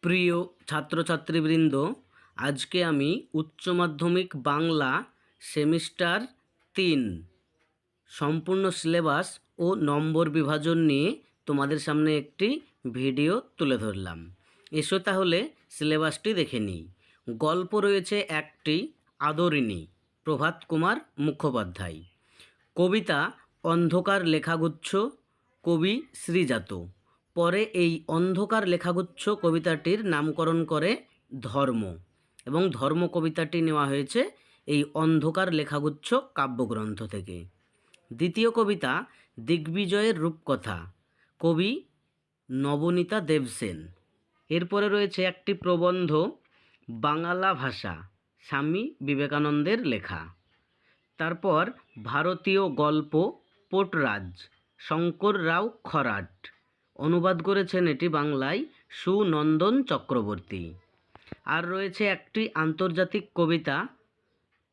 প্রিয় ছাত্রছাত্রীবৃন্দ, আজকে আমি উচ্চ মাধ্যমিক বাংলা সেমিস্টার 3 সম্পূর্ণ সিলেবাস ও নম্বর বিভাজন নিয়ে তোমাদের সামনে একটি ভিডিও তুলে ধরলাম। এসো তাহলে সিলেবাসটি দেখে নিই। গল্প রয়েছে একটি, আদরিণী, প্রভাত কুমার মুখোপাধ্যায়। কবিতা অন্ধকার লেখাগুচ্ছ, কবি শ্রীজাত। পরে এই অন্ধকার লেখাগুচ্ছ কবিতাটির নামকরণ করে ধর্ম, এবং ধর্ম কবিতাটি নেওয়া হয়েছে এই অন্ধকার লেখাগুচ্ছ কাব্যগ্রন্থ থেকে। দ্বিতীয় কবিতা দিগ্বিজয়ের রূপকথা, কবি নবনীতা দেবসেন। এরপরে রয়েছে একটি প্রবন্ধ, বাংলা ভাষা, স্বামী বিবেকানন্দের লেখা। তারপর ভারতীয় গল্প পোটরাজ, শঙ্কর রাও খরাট। অনুবাদ করেছেন এটি বাংলায় সুনন্দন চক্রবর্তী। আর রয়েছে একটি আন্তর্জাতিক কবিতা,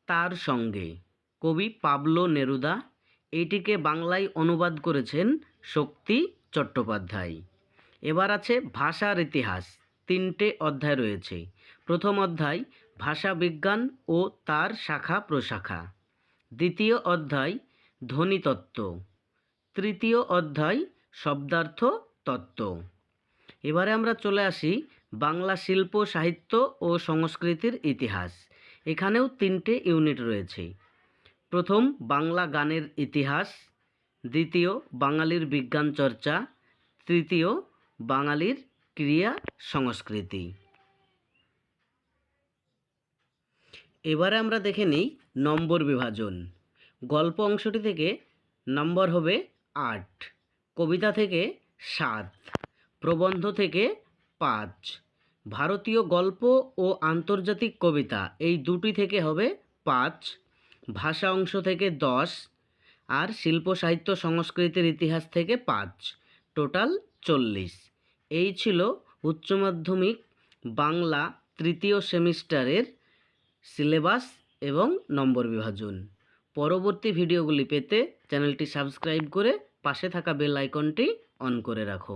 তার সঙ্গে, কবি পাবলো নেরুদা। এইটিকে বাংলায় অনুবাদ করেছেন শক্তি চট্টোপাধ্যায়। এবার আছে ভাষার ইতিহাস, 3টে অধ্যায় রয়েছে। প্রথম অধ্যায় ভাষা বিজ্ঞান ও তার শাখা প্রশাখা। দ্বিতীয় অধ্যায় ধ্বনিতত্ত্ব। তৃতীয় অধ্যায় শব্দার্থ তত্ত্ব। এবারে আমরা চলে আসি বাংলা শিল্প সাহিত্য ও সংস্কৃতির ইতিহাস। এখানেও 3টে ইউনিট রয়েছে। প্রথম বাংলা গানের ইতিহাস, দ্বিতীয় বাঙালির বিজ্ঞান চর্চা, তৃতীয় বাঙালির ক্রিয়া সংস্কৃতি। এবারে আমরা দেখে নিই নম্বর বিভাজন। গল্প অংশটি থেকে নম্বর হবে 8, কবিতা থেকে 7, প্রবন্ধ থেকে 5, ভারতীয় গল্প ও আন্তর্জাতিক কবিতা এই দুটি থেকে হবে 5, ভাষা অংশ থেকে 10, আর শিল্প সাহিত্য সংস্কৃতির ইতিহাস থেকে 5, টোটাল 40। এই ছিল উচ্চ মাধ্যমিক বাংলা তৃতীয় সেমিস্টারের সিলেবাস এবং নম্বর বিভাজন। পরবর্তী ভিডিওগুলি পেতে চ্যানেলটি সাবস্ক্রাইব করে পাশে থাকা বেল আইকনটি অন করে রাখো।